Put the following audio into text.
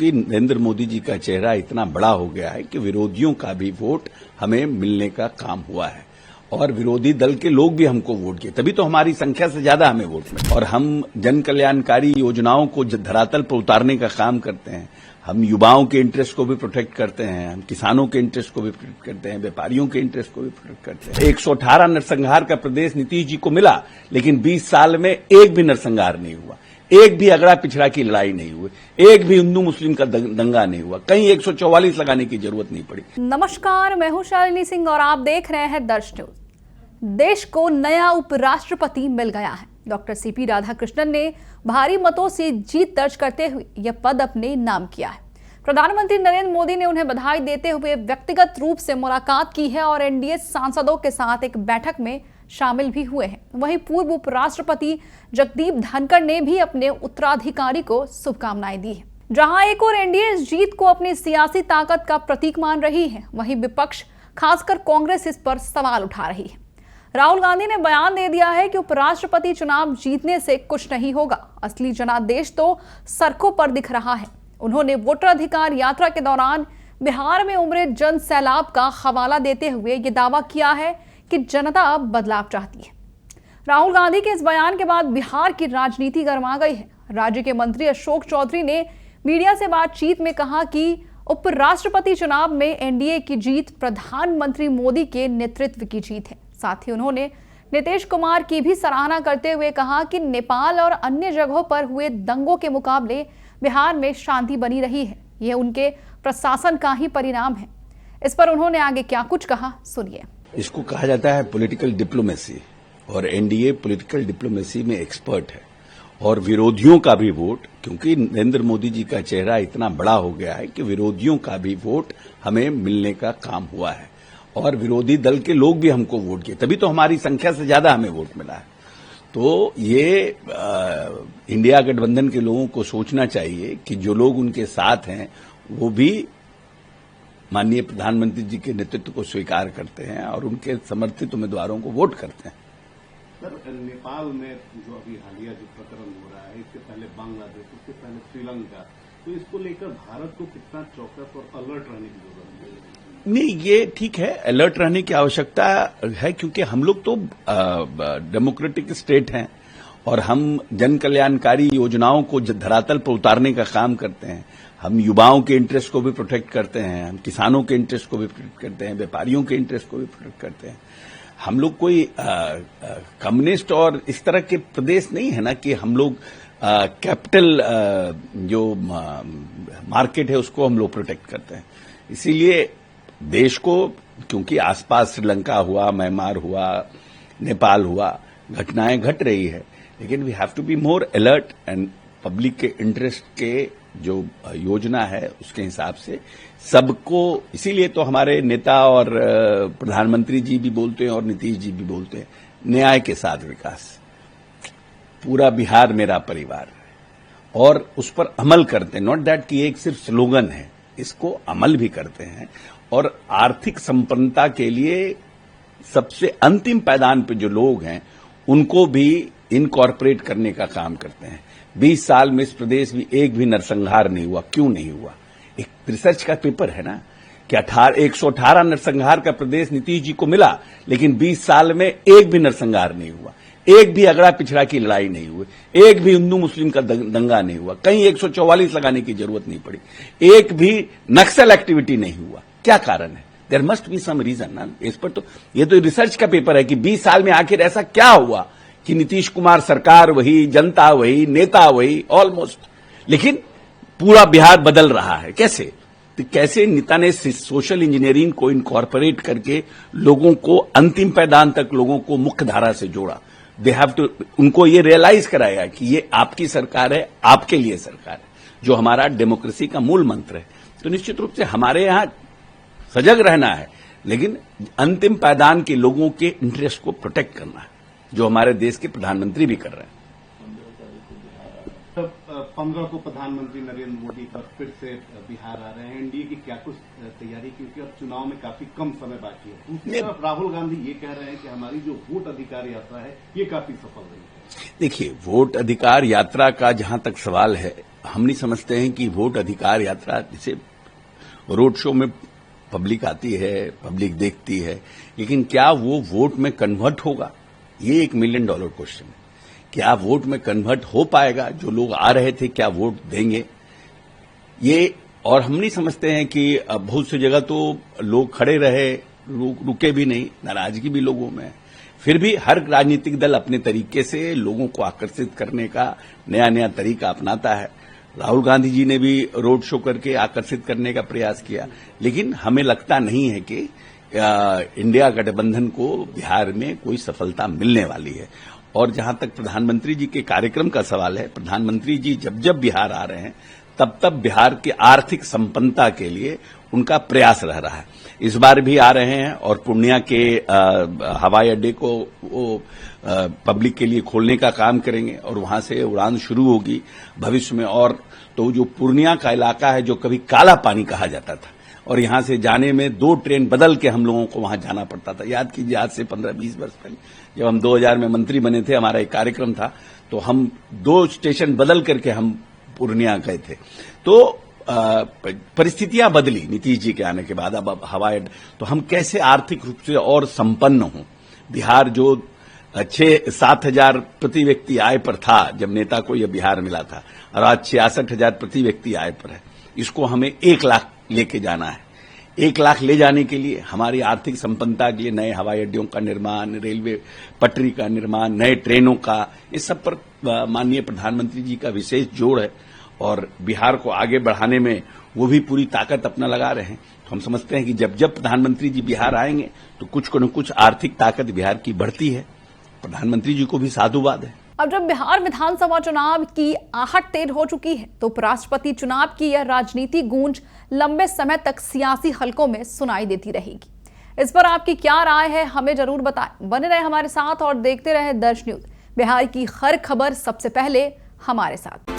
क्योंकि नरेंद्र मोदी जी का चेहरा इतना बड़ा हो गया है कि विरोधियों का भी वोट हमें मिलने का काम हुआ है और विरोधी दल के लोग भी हमको वोट किए, तभी तो हमारी संख्या से ज्यादा हमें वोट मिले। और हम जन कल्याणकारी योजनाओं को धरातल पर उतारने का काम करते हैं। हम युवाओं के इंटरेस्ट को भी प्रोटेक्ट करते हैं, हम किसानों के इंटरेस्ट को भी प्रोटेक्ट करते हैं, व्यापारियों के इंटरेस्ट को भी प्रोटेक्ट करते हैं। 118 नरसंहार का प्रदेश नीतीश जी को मिला, लेकिन 20 साल में एक भी नरसंहार नहीं हुआ, एक भी अगड़ा पिछड़ा की लड़ाई नहीं हुई, एक भी हिंदू मुस्लिम का दंगा नहीं हुआ, कहीं 144 लगाने की जरूरत नहीं पड़ी। नमस्कार, मैं हूं शालिनी सिंह और आप देख रहे हैं दर्श न्यूज। देश को नया उपराष्ट्रपति मिल गया है। डॉक्टर सीपी राधाकृष्णन ने भारी मतों से जीत दर्ज करते हुए यह पद अपने नाम किया है। प्रधानमंत्री नरेंद्र मोदी ने उन्हें बधाई देते हुए व्यक्तिगत रूप से मुलाकात की है और एनडीए सांसदों के साथ एक बैठक में शामिल भी हुए हैं। वहीं पूर्व उपराष्ट्रपति जगदीप धनखड़ ने भी अपने उत्तराधिकारी को शुभकामनाएं दी है। जहां एक और एनडीए इस जीत को अपनी सियासी ताकत का प्रतीक मान रही है, वहीं विपक्ष खासकर कांग्रेस इस पर सवाल उठा रही है। राहुल गांधी ने बयान दे दिया है कि उपराष्ट्रपति चुनाव जीतने से कुछ नहीं होगा, असली जनादेश तो सड़कों पर दिख रहा है। उन्होंने वोटर अधिकार यात्रा के दौरान बिहार में उमड़े जन सैलाब का हवाला देते हुए ये दावा किया है कि जनता बदलाव चाहती है। राहुल गांधी के इस बयान के बाद बिहार की राजनीति गर्मा गई है। राज्य के मंत्री अशोक चौधरी ने मीडिया से बातचीत में कहा कि उपराष्ट्रपति चुनाव में एनडीए की जीत प्रधानमंत्री मोदी के नेतृत्व की जीत है। साथ ही उन्होंने नीतीश कुमार की भी सराहना करते हुए कहा कि नेपाल और अन्य जगहों पर हुए दंगों के मुकाबले बिहार में शांति बनी रही है। यह उनके प्रशासन का ही परिणाम है। इस पर उन्होंने आगे क्या कुछ कहा, सुनिए। इसको कहा जाता है पॉलिटिकल डिप्लोमेसी और एनडीए पॉलिटिकल डिप्लोमेसी में एक्सपर्ट है। और विरोधियों का भी वोट, क्योंकि नरेंद्र मोदी जी का चेहरा इतना बड़ा हो गया है कि विरोधियों का भी वोट हमें मिलने का काम हुआ है और विरोधी दल के लोग भी हमको वोट किए, तभी तो हमारी संख्या से ज्यादा हमें वोट मिला है। तो ये इंडिया गठबंधन के लोगों को सोचना चाहिए कि जो लोग उनके साथ हैं वो भी माननीय प्रधानमंत्री जी के नेतृत्व को स्वीकार करते हैं और उनके समर्थित उम्मीदवारों को वोट करते हैं। सर, नेपाल में जो अभी हालिया जो प्रकरण हो रहा है, इसके पहले बांग्लादेश, इसके पहले श्रीलंका, तो इसको लेकर भारत को कितना चौकस और अलर्ट रहने की जरूरत है? नहीं, ये ठीक है, अलर्ट रहने की आवश्यकता है, क्योंकि हम लोग तो डेमोक्रेटिक स्टेट हैं और हम जन कल्याणकारी योजनाओं को धरातल पर उतारने का काम करते हैं। हम युवाओं के इंटरेस्ट को भी प्रोटेक्ट करते हैं, हम किसानों के इंटरेस्ट को भी प्रोटेक्ट करते हैं, व्यापारियों के इंटरेस्ट को भी प्रोटेक्ट करते हैं। हम लोग कोई कम्युनिस्ट और इस तरह के प्रदेश नहीं है ना कि हम लोग कैपिटल जो मार्केट है उसको हम लोग प्रोटेक्ट करते हैं। इसीलिए देश को, क्योंकि आसपास श्रीलंका हुआ, म्यांमार हुआ, नेपाल हुआ, घटनाएं घट रही है, लेकिन we have to be more alert and public के इंटरेस्ट के जो योजना है उसके हिसाब से सबको। इसीलिए तो हमारे नेता और प्रधानमंत्री जी भी बोलते हैं और नीतीश जी भी बोलते हैं, न्याय के साथ विकास, पूरा बिहार मेरा परिवार, और उस पर अमल करते हैं। नॉट दैट कि एक सिर्फ स्लोगन है, इसको अमल भी करते हैं और आर्थिक संपन्नता के लिए सबसे अंतिम पायदान पे जो लोग हैं उनको भी इनकॉर्पोरेट करने का काम करते हैं। 20 साल में इस प्रदेश में एक भी नरसंहार नहीं हुआ। क्यों नहीं हुआ? एक रिसर्च का पेपर है ना कि 118 नरसंहार का प्रदेश नीतीश जी को मिला, लेकिन 20 साल में एक भी नरसंहार नहीं हुआ, एक भी अगड़ा पिछड़ा की लड़ाई नहीं हुई, एक भी हिंदू मुस्लिम का दंगा नहीं हुआ, कहीं 144 लगाने की जरूरत नहीं पड़ी, एक भी नक्सल एक्टिविटी नहीं हुआ। क्या कारण है? There must be some reason ना। इस पर तो ये तो रिसर्च का पेपर है कि 20 साल में आखिर ऐसा क्या हुआ कि नीतीश कुमार सरकार वही, जनता वही, नेता वही ऑलमोस्ट, लेकिन पूरा बिहार बदल रहा है। कैसे? तो कैसे नेता ने सोशल इंजीनियरिंग को इनकॉर्पोरेट करके लोगों को अंतिम पायदान तक लोगों को मुख्य धारा से जोड़ा। दे हैव टू, उनको ये रियलाइज कराया कि ये आपकी सरकार है, आपके लिए सरकार है, जो हमारा डेमोक्रेसी का मूल मंत्र है। तो निश्चित रूप से हमारे यहां सजग रहना है, लेकिन अंतिम पायदान के लोगों के इंटरेस्ट को प्रोटेक्ट करना है, जो हमारे देश के प्रधानमंत्री भी कर रहे हैं। 15 को प्रधानमंत्री नरेंद्र मोदी पर फिर से बिहार आ रहे हैं। एनडीए की क्या कुछ तैयारी, क्योंकि अब चुनाव में काफी कम समय बाकी है। दूसरी तरफ राहुल गांधी ये कह रहे हैं कि हमारी जो वोट अधिकार यात्रा है ये काफी सफल रही है। देखिए, वोट अधिकार यात्रा का जहां तक सवाल है, हम नहीं समझते हैं कि वोट अधिकार यात्रा, जिसे रोड शो में पब्लिक आती है, पब्लिक देखती है, लेकिन क्या वो वोट में कन्वर्ट होगा? ये $1 मिलियन क्वेश्चन है। क्या वोट में कन्वर्ट हो पाएगा? जो लोग आ रहे थे क्या वोट देंगे? ये, और हम नहीं समझते हैं कि बहुत सी जगह तो लोग खड़े रहे, रुके भी नहीं, नाराजगी भी लोगों में है। फिर भी हर राजनीतिक दल अपने तरीके से लोगों को आकर्षित करने का नया नया तरीका अपनाता है। राहुल गांधी जी ने भी रोड शो करके आकर्षित करने का प्रयास किया, लेकिन हमें लगता नहीं है कि इंडिया गठबंधन को बिहार में कोई सफलता मिलने वाली है। और जहां तक प्रधानमंत्री जी के कार्यक्रम का सवाल है, प्रधानमंत्री जी जब जब बिहार आ रहे हैं तब तब बिहार की आर्थिक संपन्नता के लिए उनका प्रयास रह रहा है। इस बार भी आ रहे हैं और पूर्णिया के हवाई अड्डे को वो पब्लिक के लिए खोलने का काम करेंगे और वहां से उड़ान शुरू होगी भविष्य में। और तो जो पूर्णिया का इलाका है, जो कभी काला पानी कहा जाता था, और यहां से जाने में 2 ट्रेन बदल के हम लोगों को वहां जाना पड़ता था। याद कीजिए, आज से 15-20 वर्ष पहले जब हम 2000 में मंत्री बने थे, हमारा एक कार्यक्रम था, तो हम 2 स्टेशन बदल करके हम पूर्णिया गए थे। तो परिस्थितियां बदली नीतीश जी के आने के बाद। अब हवाई अड्डा, तो हम कैसे आर्थिक रूप से और संपन्न हों? बिहार जो 6-7 हजार प्रति व्यक्ति आय पर था जब नेता को यह बिहार मिला था, और आज 66 हजार प्रति व्यक्ति आय पर है। इसको हमें 1 लाख लेके जाना है। 1 लाख ले जाने के लिए हमारी आर्थिक संपन्नता के लिए नए हवाई अड्डों का निर्माण, रेलवे पटरी का निर्माण, नए ट्रेनों का, इस सब पर माननीय प्रधानमंत्री जी का विशेष जोर है और बिहार को आगे बढ़ाने में वो भी पूरी ताकत अपना लगा रहे हैं। तो हम समझते हैं कि जब जब प्रधानमंत्री जी बिहार आएंगे तो कुछ न कुछ आर्थिक ताकत बिहार की बढ़ती है। प्रधानमंत्री जी को भी साधुवाद है। अब जब बिहार विधानसभा चुनाव की आहट तेज हो चुकी है, तो उपराष्ट्रपति चुनाव की यह राजनीति गूंज लंबे समय तक सियासी हलकों में सुनाई देती रहेगी। इस पर आपकी क्या राय है, हमें जरूर बताएं। बने रहे हमारे साथ और देखते रहे दर्श न्यूज। बिहार की हर खबर सबसे पहले हमारे साथ।